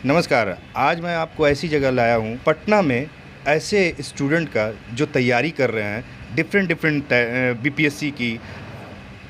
नमस्कार। आज मैं आपको ऐसी जगह लाया हूँ पटना में, ऐसे स्टूडेंट का जो तैयारी कर रहे हैं डिफरेंट बीपीएससी की,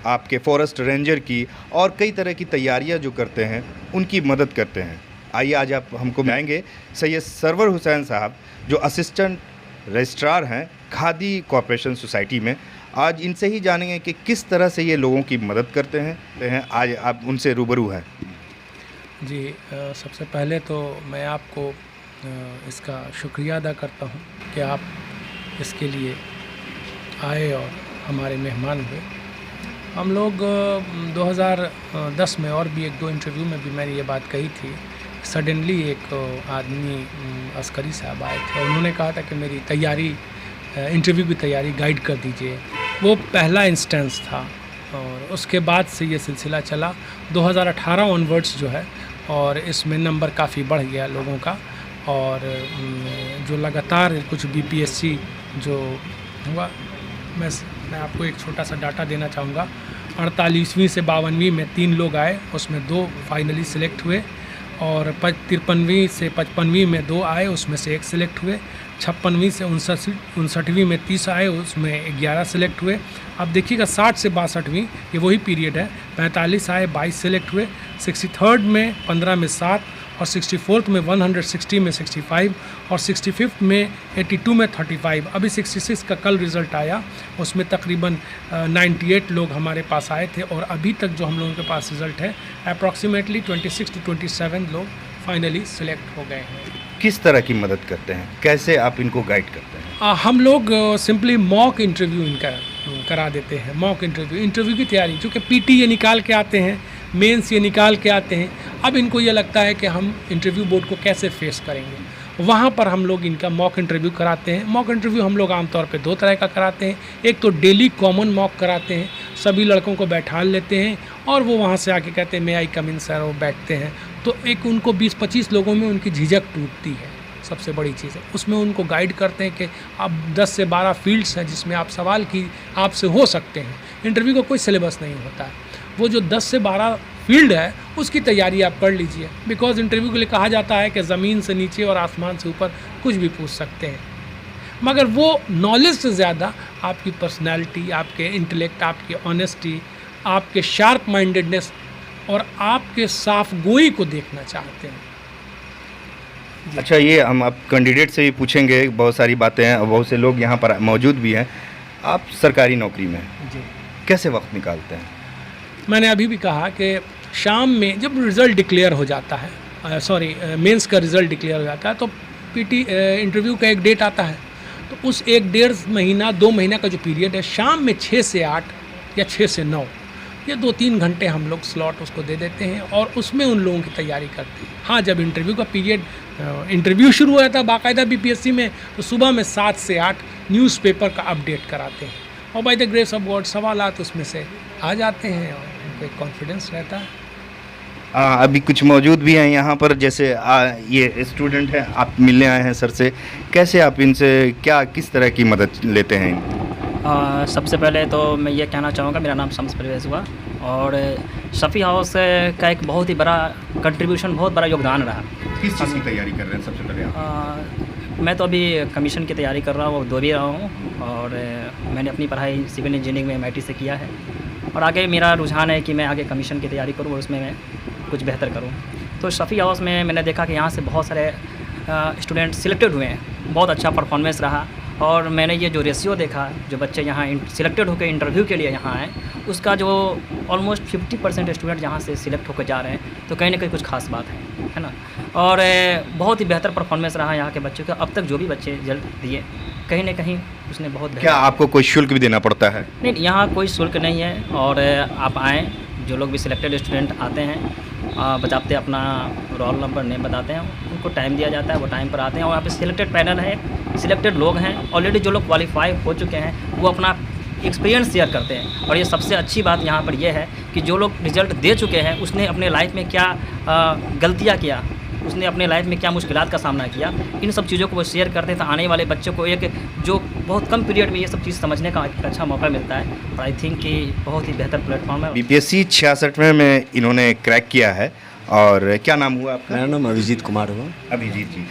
आपके फॉरेस्ट रेंजर की और कई तरह की तैयारियाँ जो करते हैं उनकी मदद करते हैं। आइए आज आप हमको मिलाएंगे सैयद सरवर हुसैन साहब, जो असिस्टेंट रजिस्ट्रार हैं खादी कॉर्पोरेशन सोसाइटी में। आज इनसे ही जानेंगे कि किस तरह से ये लोगों की मदद करते हैं। आज आप उनसे रूबरू हैं। जी, सबसे पहले तो मैं आपको इसका शुक्रिया अदा करता हूँ कि आप इसके लिए आए और हमारे मेहमान हुए। हम लोग 2010 में और भी 1-2 इंटरव्यू में भी मैंने ये बात कही थी। सडनली एक आदमी अस्करी साहब आए थे और उन्होंने कहा था कि मेरी तैयारी, इंटरव्यू की तैयारी गाइड कर दीजिए। वो पहला इंस्टेंस था और उसके बाद से ये सिलसिला चला 2018 ऑनवर्ड्स जो है, और इसमें नंबर काफ़ी बढ़ गया लोगों का। और जो लगातार कुछ बीपीएससी जो हुआ, मैं आपको एक छोटा सा डाटा देना चाहूँगा। 48वीं से 52वीं में 3 लोग आए, उसमें 2 फाइनली सिलेक्ट हुए। और 53वीं से 55वीं में 2 आए, उसमें से 1 सिलेक्ट हुए। 56वीं से 59वीं में 30 आए, उसमें 11 सिलेक्ट हुए। अब देखिएगा 60 से 62वीं ये वही पीरियड है। 45 आए, 22 सिलेक्ट हुए। 63rd में 15 में 7, और 64th में 160 में 65, और 65th में 82 में 35। अभी 66 का कल रिज़ल्ट आया, उसमें तकरीबन 98 लोग हमारे पास आए थे। और अभी तक जो हम लोगों के पास रिज़ल्ट है, अप्रॉक्सीमेटली 26 to 27 लोग फाइनली सिलेक्ट हो गए हैं। किस तरह की मदद करते हैं, कैसे आप इनको गाइड करते हैं? हम लोग सिंपली मॉक इंटरव्यू इनका करा देते हैं। मॉक इंटरव्यू की तैयारी, चूँकि पीटी ये निकाल के आते हैं, मेंस ये निकाल के आते हैं। अब इनको ये लगता है कि हम इंटरव्यू बोर्ड को कैसे फेस करेंगे, वहाँ पर हम लोग इनका मॉक इंटरव्यू कराते हैं। मॉक इंटरव्यू हम लोग आमतौर पे 2 तरह का कराते हैं। एक तो डेली कॉमन मॉक कराते हैं, सभी लड़कों को बैठा लेते हैं और वो वहाँ से आके कहते हैं मे आई कम इन सर, वो बैठते हैं। तो एक उनको 20-25 लोगों में उनकी झिझक टूटती है, सबसे बड़ी चीज़ है। उसमें उनको गाइड करते हैं कि अब 10 से 12 फील्ड्स हैं जिसमें आप सवाल की आपसे हो सकते हैं। इंटरव्यू का कोई सिलेबस नहीं होता है। वो जो 10 से 12 फील्ड है उसकी तैयारी आप कर लीजिए, बिकॉज इंटरव्यू के लिए कहा जाता है कि ज़मीन से नीचे और आसमान से ऊपर कुछ भी पूछ सकते हैं। मगर वो नॉलेज से ज़्यादा आपकी पर्सनैलिटी, आपके इंटेलेक्ट, आपकी ऑनेस्टी, आपके शार्प माइंडेडनेस और आपके साफ गोई को देखना चाहते हैं। अच्छा, ये हम आप कैंडिडेट से भी पूछेंगे, बहुत सारी बातें हैं और बहुत से लोग यहाँ पर मौजूद भी हैं। आप सरकारी नौकरी में जी, कैसे वक्त निकालते हैं? मैंने अभी भी कहा कि शाम में जब रिज़ल्ट डिक्लेयर हो जाता है, मेंस का रिज़ल्ट डिक्लेयर हो जाता है, तो पीटी इंटरव्यू का एक डेट आता है। तो उस 1-1.5 महीना 2 महीना का जो पीरियड है, शाम में 6 से 8 या 6 से 9 ये 2-3 घंटे हम लोग स्लॉट उसको दे देते हैं और उसमें उन लोगों की तैयारी करते हैं। हाँ, जब इंटरव्यू का पीरियड, इंटरव्यू शुरू हुआ था बाकायदा बीपीएससी में, तो सुबह में 7 से 8 न्यूज़पेपर का अपडेट कराते हैं और by the grace of God सवालात उसमें से आ जाते हैं और उनको एक कॉन्फिडेंस रहता है। अभी कुछ मौजूद भी हैं यहाँ पर, जैसे ये स्टूडेंट हैं, आप मिलने आए हैं सर से। कैसे आप इनसे किस तरह की मदद लेते हैं? सबसे पहले तो मैं ये कहना चाहूँगा, मेरा नाम शम्स परवेज़ हुआ और शफ़ी हाउस का एक बहुत ही बड़ा कंट्रीब्यूशन, बहुत बड़ा योगदान रहा। किस चीज़ की तैयारी कर रहे हैं सबसे पहले आप? मैं तो अभी कमीशन की तैयारी कर रहा हूँ, 2 भी रहा हूँ और मैंने अपनी पढ़ाई सिविल इंजीनियरिंग में MIT से किया है और आगे मेरा रुझान है कि मैं आगे कमीशन की तैयारी करूँ और उसमें मैं कुछ बेहतर करूँ। तो शफ़ी हाउस में मैंने देखा कि यहाँ से बहुत सारे स्टूडेंट सिलेक्टेड हुए हैं, बहुत अच्छा परफॉर्मेंस रहा। और मैंने ये जो रेशियो देखा, जो बच्चे यहाँ सिलेक्टेड होकर इंटरव्यू के लिए यहाँ आए, उसका जो ऑलमोस्ट 50% स्टूडेंट यहाँ से सिलेक्ट होकर जा रहे हैं, तो कहीं ना कहीं कुछ खास बात है ना। और बहुत ही बेहतर परफॉर्मेंस रहा यहाँ के बच्चों का। अब तक जो भी बच्चे रिजल्ट दिए, कहीं ना कहीं उसने बहुत। क्या आपको कोई शुल्क भी देना पड़ता है? नहीं, यहाँ कोई शुल्क नहीं है और आप आएँ, जो लोग भी सिलेक्टेड स्टूडेंट आते हैं बताते अपना रोल नंबर, नेम बताते हैं, उनको टाइम दिया जाता है, वो टाइम पर आते हैं और यहाँ पे सिलेक्टेड पैनल है, सिलेक्टेड लोग हैं ऑलरेडी, जो लोग क्वालिफाई हो चुके हैं वो अपना एक्सपीरियंस शेयर करते हैं। और ये सबसे अच्छी बात यहाँ पर यह है कि जो लोग रिज़ल्ट दे चुके हैं उसने अपने लाइफ में क्या गलतियाँ किया, उसने अपने लाइफ में क्या मुश्किलात का सामना किया, इन सब चीज़ों को वो शेयर करते हैं। तो आने वाले बच्चों को एक जो बहुत कम पीरियड में ये सब चीज़ समझने का एक अच्छा मौका मिलता है और आई थिंक कि बहुत ही बेहतर प्लेटफॉर्म है। बीपीएससी 66 में इन्होंने क्रैक किया है और क्या नाम हुआ आपका? मेरा नाम अभिजीत कुमार हुआ। अभिजीत जी,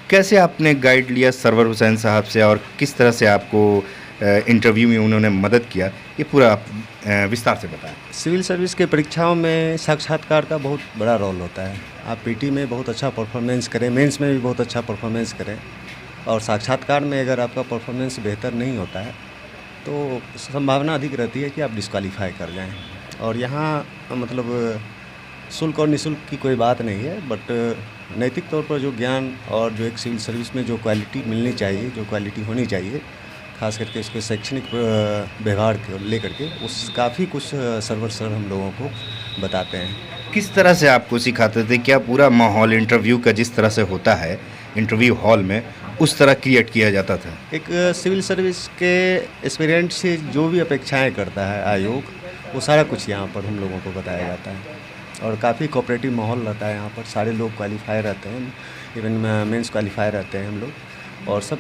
कैसे आपने गाइड लिया सरवर हुसैन साहब से और किस तरह से आपको इंटरव्यू में उन्होंने मदद किया, ये पूरा आप विस्तार से बताएं। सिविल सर्विस के परीक्षाओं में साक्षात्कार का बहुत बड़ा रोल होता है। आप पीटी में बहुत अच्छा परफॉर्मेंस करें, मेंस में भी बहुत अच्छा परफॉर्मेंस करें, और साक्षात्कार में अगर आपका परफॉर्मेंस बेहतर नहीं होता है तो संभावना अधिक रहती है कि आप डिस्क्वालीफाई कर जाएं। और यहाँ मतलब शुल्क और निःशुल्क की कोई बात नहीं है, बट नैतिक तौर पर जो ज्ञान और जो एक सिविल सर्विस में जो क्वालिटी मिलनी चाहिए, जो क्वालिटी होनी चाहिए, खास करके उसके शैक्षणिक व्यवहार को लेकर के, उस काफ़ी कुछ सर्वर सर हम लोगों को बताते हैं। किस तरह से आपको सिखाते थे? क्या पूरा माहौल इंटरव्यू का जिस तरह से होता है इंटरव्यू हॉल में, उस तरह क्रिएट किया जाता था? एक सिविल सर्विस के एस्पिरेंट से जो भी अपेक्षाएं करता है आयोग, वो सारा कुछ यहाँ पर हम लोगों को बताया जाता है। और काफ़ी कोऑपरेटिव माहौल रहता है यहाँ पर। सारे लोग क्वालिफाई रहते हैं, इवन मेंस क्वालिफाई रहते हैं हम लोग, और सब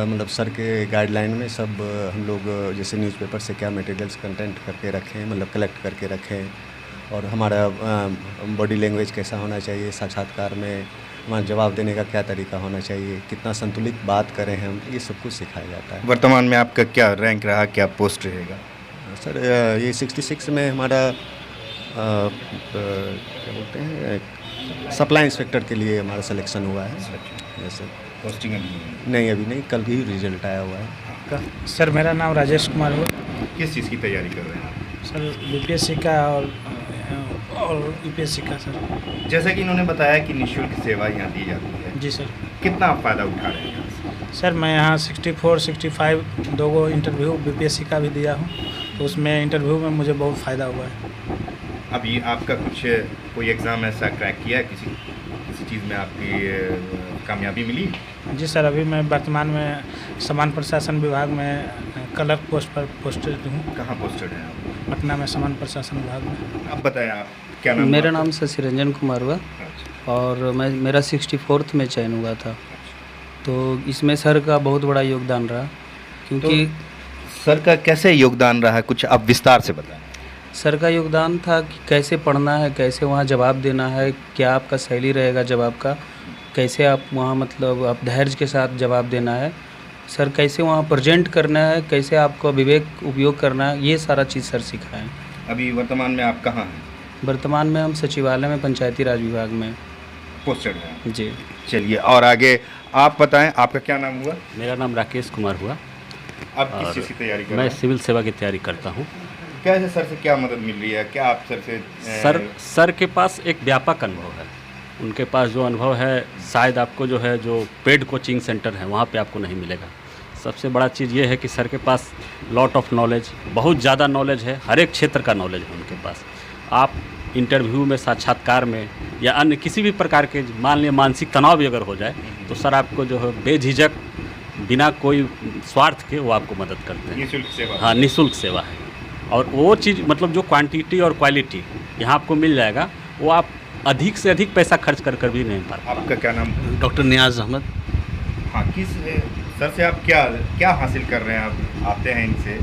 मतलब सर के गाइडलाइन में सब हम लोग जैसे न्यूज़पेपर से क्या मटेरियल्स कंटेंट करके रखें, मतलब कलेक्ट करके रखें, और हमारा बॉडी लैंग्वेज कैसा होना चाहिए, साक्षात्कार में हमारा जवाब देने का क्या तरीका होना चाहिए, कितना संतुलित बात करें हम, ये सब कुछ सिखाया जाता है। वर्तमान में आपका क्या रैंक रहा, क्या पोस्ट रहेगा? सर ये 66 में हमारा क्या बोलते हैं, सप्लाई इंस्पेक्टर के लिए हमारा सिलेक्शन हुआ है। Yes sir. पोस्टिंग अभी नहीं, अभी नहीं, कल ही रिजल्ट आया हुआ है। आपका सर मेरा नाम राजेश कुमार हुआ। किस चीज़ की तैयारी कर रहे हैं आप? सर बीपीएससी का और यूपीएससी का सर। जैसा कि इन्होंने बताया कि निःशुल्क सेवा यहाँ दी जाती है, जी सर। कितना आप फ़ायदा उठा रहे हैं यहाँ से? सर मैं यहाँ 64, 65 दो गो इंटरव्यू बीपीएससी का भी दिया हूँ, तो उसमें इंटरव्यू में मुझे बहुत फ़ायदा हुआ है। अभी आपका कुछ कोई एग्ज़ाम ऐसा क्रैक किया है, किसी चीज़ में आपकी कामयाबी मिली? जी सर, अभी मैं वर्तमान में सामान्य प्रशासन विभाग में क्लर्क पोस्ट पर पोस्टेड हूँ। कहाँ पोस्टेड हैं आप? पटना में सामान्य प्रशासन विभाग में। आप बताएं, आप क्या नाम? मेरा नाम शशि रंजन कुमार हुआ, अच्छा। और मेरा 64th में चयन हुआ था। तो इसमें सर का बहुत बड़ा योगदान रहा, क्योंकि सर का कैसे योगदान रहा है, कुछ आप विस्तार से बताएं। सर का योगदान था कि कैसे पढ़ना है, कैसे वहाँ जवाब देना है, क्या आपका शैली रहेगा जवाब का, कैसे आप वहाँ मतलब आप धैर्य के साथ जवाब देना है, सर कैसे वहाँ प्रेजेंट करना है, कैसे आपको विवेक उपयोग करना है, ये सारा चीज़ सर सिखाएं। अभी वर्तमान में आप कहाँ हैं? वर्तमान में हम सचिवालय में पंचायती राज विभाग में पोस्टेड हैं। जी। चलिए, और आगे आप बताएं, आपका क्या नाम हुआ? मेरा नाम राकेश कुमार हुआ। आप किस चीज़ की तैयारी कर रहे मैं हैं? सिविल सेवा की तैयारी करता हूँ। कैसे सर से क्या मदद मिल रही है? क्या आप सर से सर के पास एक व्यापक अनुभव है। उनके पास जो अनुभव है शायद आपको जो है जो पेड कोचिंग सेंटर है वहाँ पे आपको नहीं मिलेगा। सबसे बड़ा चीज़ ये है कि सर के पास लॉट ऑफ नॉलेज, बहुत ज़्यादा नॉलेज है, हर एक क्षेत्र का नॉलेज है उनके पास। आप इंटरव्यू में, साक्षात्कार में या अन्य किसी भी प्रकार के मान लिया मानसिक तनाव भी अगर हो जाए तो सर आपको जो है बेझिझक बिना कोई स्वार्थ के वो आपको मदद करते हैं। निःशुल्क सेवा? हाँ, निःशुल्क सेवा है। और वो चीज़ मतलब जो क्वांटिटी और क्वालिटी यहाँ आपको मिल जाएगा, वो आप अधिक से अधिक पैसा खर्च कर भी नहीं पा। आपका क्या नाम? डॉक्टर नियाज़ अहमद। हाँ, किस सर से आप क्या हासिल कर रहे हैं? आप आते हैं इनसे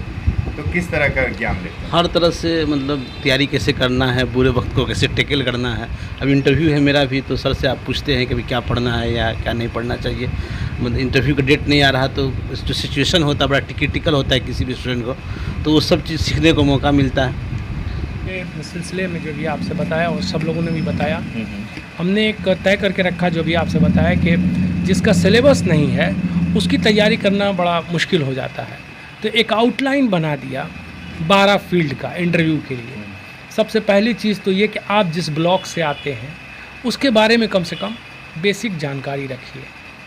तो किस तरह का ज्ञान लेते हैं? हर तरह से मतलब तैयारी कैसे करना है, बुरे वक्त को कैसे टैकल करना है। अब इंटरव्यू है मेरा भी, तो सर से आप पूछते हैं कि भाई क्या पढ़ना है या क्या नहीं पढ़ना चाहिए। मतलब इंटरव्यू का डेट नहीं आ रहा तो जो सिचुएशन होता है बड़ा क्रिटिकल होता है किसी भी स्टूडेंट को, तो वो सब चीज़ सीखने को मौका मिलता है। इस सिलसिले में जो भी आपसे बताया और सब लोगों ने भी बताया, हमने एक तय करके रखा, जो भी आपसे बताया कि जिसका सिलेबस नहीं है उसकी तैयारी करना बड़ा मुश्किल हो जाता है। तो एक आउटलाइन बना दिया 12 फील्ड का इंटरव्यू के लिए। सबसे पहली चीज़ तो ये कि आप जिस ब्लॉक से आते हैं उसके बारे में कम से कम बेसिक जानकारी रखिए।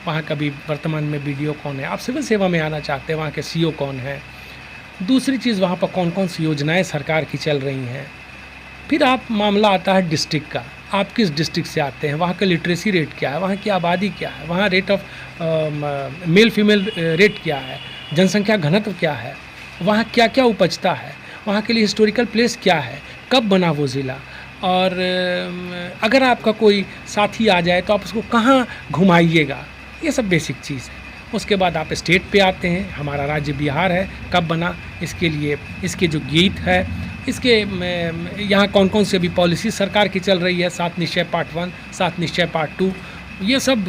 वहाँ का भी वर्तमान में बीडीओ कौन है, आप सिविल सेवा में आना चाहते हैं वहाँ के सीओ कौन है। दूसरी चीज़, वहाँ पर कौन कौन सी योजनाएं सरकार की चल रही हैं। फिर आप मामला आता है डिस्ट्रिक्ट का, आप किस डिस्ट्रिक्ट से आते हैं, वहाँ का लिटरेसी रेट क्या है, वहाँ की आबादी क्या है, वहाँ rate of male female rate क्या है, जनसंख्या घनत्व क्या है, वहाँ क्या क्या उपजता है, वहाँ के लिए हिस्टोरिकल प्लेस क्या है, कब बना वो ज़िला, और अगर आपका कोई साथी आ जाए तो आप उसको कहाँ घुमाइएगा। ये सब बेसिक चीज़ है। उसके बाद आप स्टेट पे आते हैं, हमारा राज्य बिहार है, कब बना, इसके लिए इसके जो गीत है इसके यहाँ कौन कौन सी अभी पॉलिसी सरकार की चल रही है, 7 निश्चय पार्ट 1, 7 निश्चय पार्ट 2, ये सब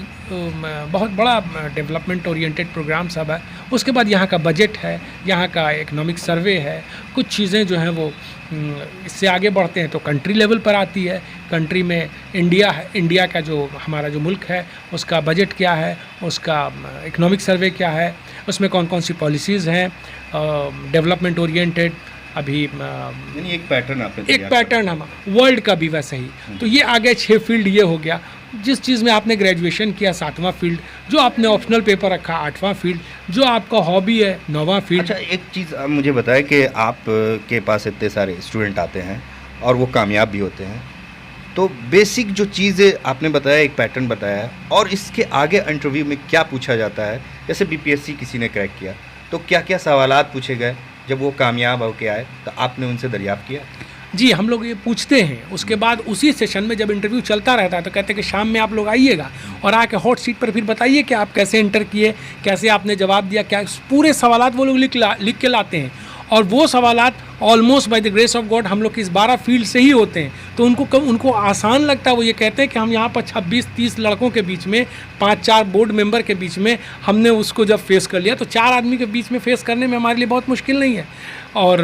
बहुत बड़ा डेवलपमेंट ओरिएंटेड प्रोग्राम सब है। उसके बाद यहाँ का बजट है, यहाँ का इकोनॉमिक सर्वे है, कुछ चीज़ें जो हैं वो इससे आगे बढ़ते हैं तो कंट्री लेवल पर आती है। कंट्री में इंडिया है, इंडिया का जो हमारा जो मुल्क है उसका बजट क्या है, उसका इकोनॉमिक सर्वे क्या है, उसमें कौन कौन सी पॉलिसीज़ हैं डेवलपमेंट ओरिएंटेड। अभी यानी एक पैटर्न आपने एक पैटर्न हम वर्ल्ड का भी वैसे ही। तो ये आगे 6 फील्ड ये हो गया। जिस चीज़ में आपने ग्रेजुएशन किया 7वां फील्ड, जो आपने ऑप्शनल पेपर रखा 8वां फील्ड, जो आपका हॉबी है 9वां फील्ड। अच्छा, एक चीज़ आप मुझे बताएं कि आप के पास इतने सारे स्टूडेंट आते हैं और वो कामयाब भी होते हैं, तो बेसिक जो चीज़ आपने बताया, एक पैटर्न बताया है, और इसके आगे इंटरव्यू में क्या पूछा जाता है। जैसे बीपीएससी किसी ने क्रैक किया तो क्या क्या सवालात पूछे गए, जब वो कामयाब होके आए तो आपने उनसे दरियाफ्त किया? जी, हम लोग ये पूछते हैं। उसके बाद उसी सेशन में जब इंटरव्यू चलता रहता है तो कहते हैं कि शाम में आप लोग आइएगा और आके हॉट सीट पर फिर बताइए कि आप कैसे एंटर किए, कैसे आपने जवाब दिया, क्या पूरे सवालात वो लोग लिख के लाते हैं। और वो सवालात almost by the grace of God हम लोग के इस 12 फील्ड से ही होते हैं। तो उनको आसान लगता है। वो ये कहते हैं कि हम यहाँ पर 26-30 लड़कों के बीच में, 5-4 बोर्ड मेंबर के बीच में हमने उसको जब फेस कर लिया तो 4 आदमी के बीच में फेस करने में हमारे लिए बहुत मुश्किल नहीं है। और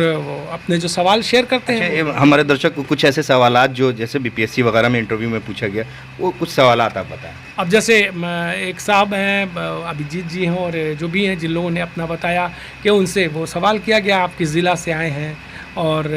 अपने जो सवाल शेयर करते हैं। हमारे दर्शक को कुछ ऐसे सवालात जो जैसे बीपीएससी वगैरह में इंटरव्यू में पूछा गया, वो कुछ सवालात आप बताएं। अब जैसे एक साहब हैं, अभिजीत जी हैं, और जो भी हैं जिन लोगों ने अपना बताया कि उनसे वो सवाल किया गया आप किस ज़िला से आए हैं और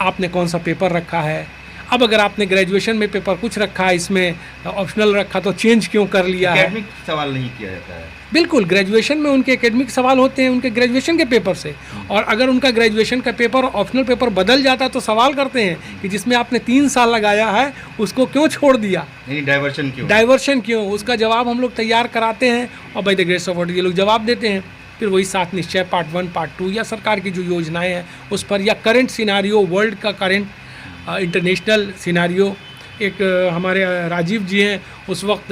आपने कौन सा पेपर रखा है। अब अगर आपने ग्रेजुएशन में पेपर कुछ रखा है, इसमें ऑप्शनल रखा, तो चेंज क्यों कर लिया है। एकेडमिक सवाल नहीं किया जाता है। बिल्कुल, ग्रेजुएशन में उनके एकेडमिक सवाल होते हैं उनके ग्रेजुएशन के पेपर से। और अगर उनका ग्रेजुएशन का पेपर ऑप्शनल पेपर बदल जाता है तो सवाल करते हैं कि जिसमें आपने 3 साल लगाया है उसको क्यों छोड़ दिया, डाइवर्शन क्यों। उसका जवाब हम लोग तैयार कराते हैं और by the grace of God ये लोग जवाब देते हैं। फिर वही 7 निश्चय पार्ट 1 पार्ट 2 या सरकार की जो योजनाएं हैं उस पर, या करंट सिनारियो, वर्ल्ड का करंट इंटरनेशनल सिनारियो। एक हमारे राजीव जी हैं, उस वक्त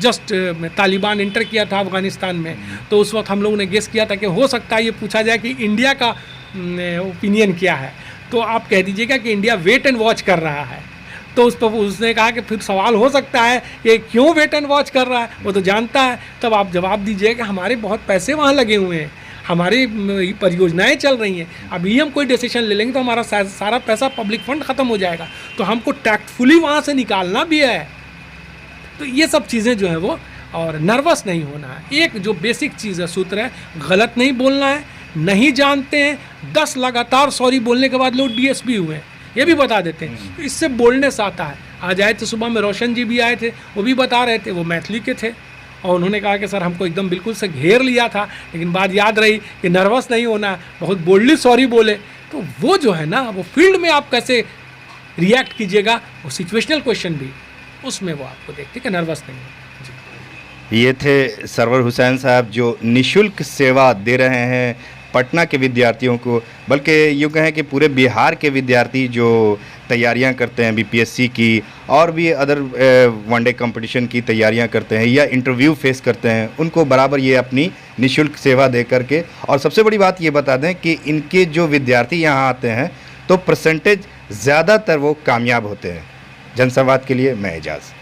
जस्ट तालिबान इंटर किया था अफ़गानिस्तान में, तो उस वक्त हम लोगों ने गेस किया था कि हो सकता है ये पूछा जाए कि इंडिया का ओपिनियन क्या है, तो आप कह दीजिएगा कि इंडिया वेट एंड वॉच कर रहा है। तो उस पर उसने कहा कि फिर सवाल हो सकता है कि क्यों वेट एंड वॉच कर रहा है, वो तो जानता है। तब आप जवाब दीजिए कि हमारे बहुत पैसे वहाँ लगे हुए हैं, हमारी परियोजनाएं चल रही हैं, अभी हम कोई डिसीजन ले लेंगे तो हमारा सारा पैसा पब्लिक फंड ख़त्म हो जाएगा, तो हमको टैक्टफुली वहाँ से निकालना भी है। तो ये सब चीज़ें जो है वो, और नर्वस नहीं होना है। एक जो बेसिक चीज़ है, सूत्र है, गलत नहीं बोलना है। नहीं जानते हैं, 10 लगातार सॉरी बोलने के बाद लोग डीएसपी हुए हैं, ये भी बता देते हैं। तो इससे बोलने से आता है। आज आए थे सुबह में, रोशन जी भी आए थे, वो भी बता रहे थे, वो मैथिली के थे, और उन्होंने कहा कि सर हमको एकदम बिल्कुल से घेर लिया था, लेकिन बात याद रही कि नर्वस नहीं होना, बहुत बोल्डली सॉरी बोले। तो वो जो है ना, वो फील्ड में आप कैसे रिएक्ट कीजिएगा, वो सिचुएशनल क्वेश्चन भी, उसमें वो आपको देखते कि नर्वस नहीं हो। ये थे सरवर हुसैन साहब जो निःशुल्क सेवा दे रहे हैं पटना के विद्यार्थियों को, बल्कि यूँ कहें कि पूरे बिहार के विद्यार्थी जो तैयारियां करते हैं बीपीएससी की और भी अदर वनडे कंपटीशन की तैयारियां करते हैं या इंटरव्यू फेस करते हैं, उनको बराबर ये अपनी निःशुल्क सेवा दे करके। और सबसे बड़ी बात ये बता दें कि इनके जो विद्यार्थी यहाँ आते हैं तो परसेंटेज ज़्यादातर वो कामयाब होते हैं। जनसंवाद के लिए मैं एजाज़।